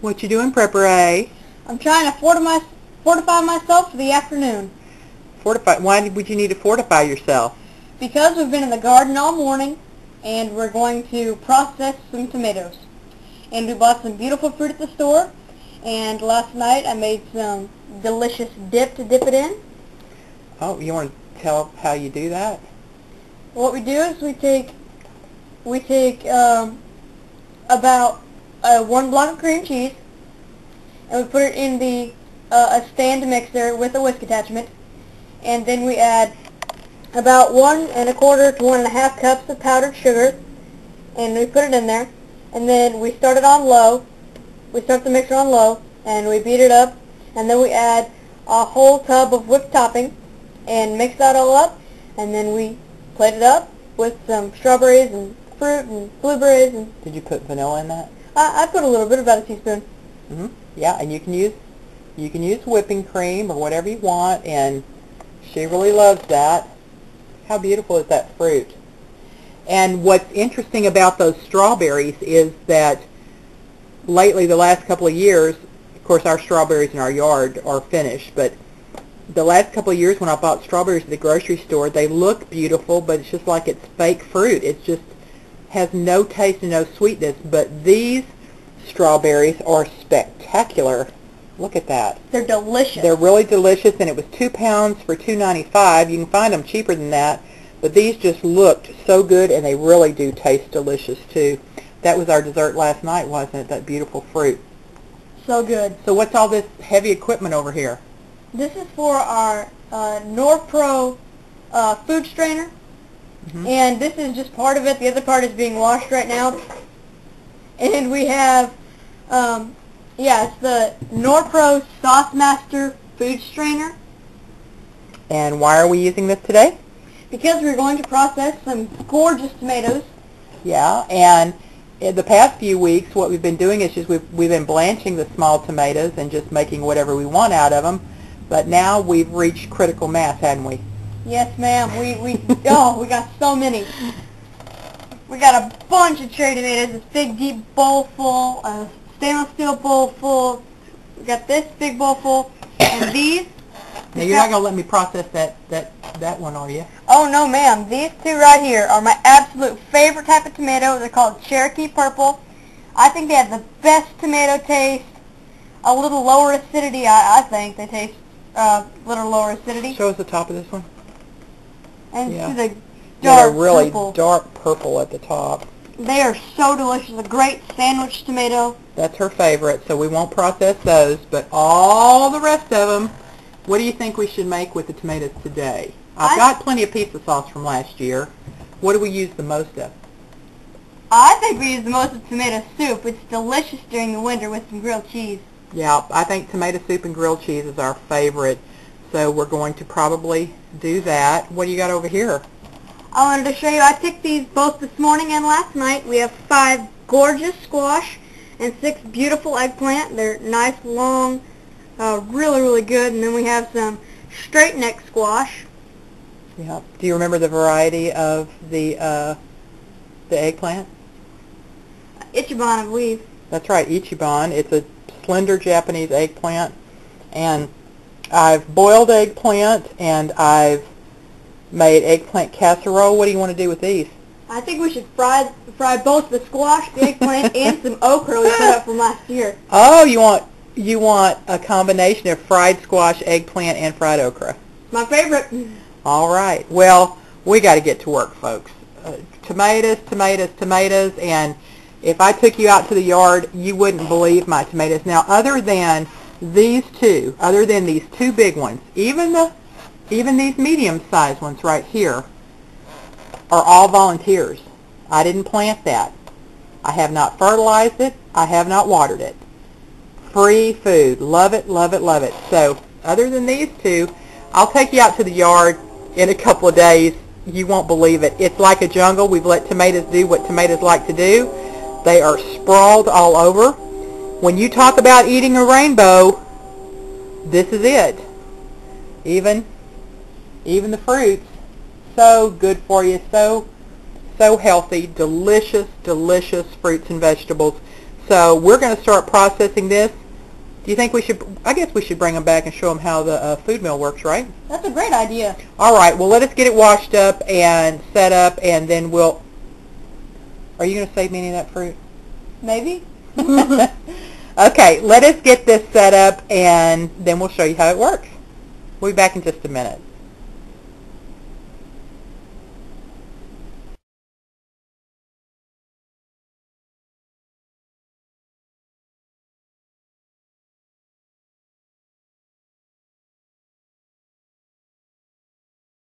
What you doing, PrepperA? I'm trying to fortify myself for the afternoon. Fortify? Why would you need to fortify yourself? Because we've been in the garden all morning, and we're going to process some tomatoes. And we bought some beautiful fruit at the store, and last night I made some delicious dip to dip it in. Oh, you want to tell how you do that? What we do is we take about 1 block of cream cheese, and we put it in a stand mixer with a whisk attachment, and then we add about 1 1/4 to 1 1/2 cups of powdered sugar, and we put it in there, and then we start it on low. We start the mixer on low, and we beat it up, and then we add a whole tub of whipped topping, and mix that all up, and then we plate it up with some strawberries and fruit and blueberries. And did you put vanilla in that? I put a little bit, about a teaspoon. Yeah, and you can use whipping cream or whatever you want, and she really loves that. How beautiful is that fruit? And what's interesting about those strawberries is that lately, the last couple of years, of course our strawberries in our yard are finished, but the last couple of years when I bought strawberries at the grocery store, they look beautiful, but it's just like it's fake fruit. It just has no taste and no sweetness. But these strawberries are spectacular. Look at that. They're delicious. They're really delicious, and it was 2 pounds for $2.95. You can find them cheaper than that, but these just looked so good, and they really do taste delicious too. That was our dessert last night, wasn't it? That beautiful fruit. So good. So what's all this heavy equipment over here? This is for our NorPro food strainer, and this is just part of it. The other part is being washed right now. And we have, it's the NorPro Sauce Master food strainer. And why are we using this today? Because we're going to process some gorgeous tomatoes. Yeah, and in the past few weeks, what we've been doing is just we've been blanching the small tomatoes and just making whatever we want out of them. But now we've reached critical mass, haven't we? Yes, ma'am. We got so many. We got a bunch of cherry tomatoes. This big deep bowl full, a stainless steel bowl full. We got this big bowl full, and these. Now you're not gonna let me process that one, are you? Oh no, ma'am. These two right here are my absolute favorite type of tomato. They're called Cherokee Purple. I think they have the best tomato taste. A little lower acidity, I think. They taste a little lower acidity. Show us the top of this one. And yeah. see the They're dark really purple. Dark purple at the top. They are so delicious. A great sandwich tomato. That's her favorite, so we won't process those. But all the rest of them, what do you think we should make with the tomatoes today? I've got plenty of pizza sauce from last year. What do we use the most of? I think we use the most of tomato soup. It's delicious during the winter with some grilled cheese. Yeah, I think tomato soup and grilled cheese is our favorite, so we're going to probably do that. What do you got over here? I wanted to show you, I picked these both this morning and last night. We have 5 gorgeous squash and 6 beautiful eggplant. They're nice, long, really, really good. And then we have some straight neck squash. Yeah. Do you remember the variety of the eggplant? Ichiban, I believe. That's right, Ichiban. It's a slender Japanese eggplant, and I've boiled eggplant, and I've made eggplant casserole. What do you want to do with these? I think we should fry both the squash, the eggplant, and some okra we put up from last year. Oh, you want a combination of fried squash, eggplant, and fried okra. My favorite. All right. Well, we got to get to work, folks. Tomatoes, tomatoes, tomatoes, and if I took you out to the yard, you wouldn't believe my tomatoes. Now, other than these two big ones, even these medium-sized ones right here are all volunteers. I didn't plant that. I have not fertilized it. I have not watered it. Free food. Love it, love it, love it. So, other than these two, I'll take you out to the yard in a couple of days. You won't believe it. It's like a jungle. We've let tomatoes do what tomatoes like to do. They are sprawled all over. When you talk about eating a rainbow, this is it. Even the fruits, so good for you, so healthy, delicious fruits and vegetables. So we're going to start processing this. Do you think we should, I guess we should bring them back and show them how the food mill works, right? That's a great idea. All right, well, let us get it washed up and set up, and then we'll, are you going to save me any of that fruit? Maybe. Okay, let us get this set up, and then we'll show you how it works. We'll be back in just a minute.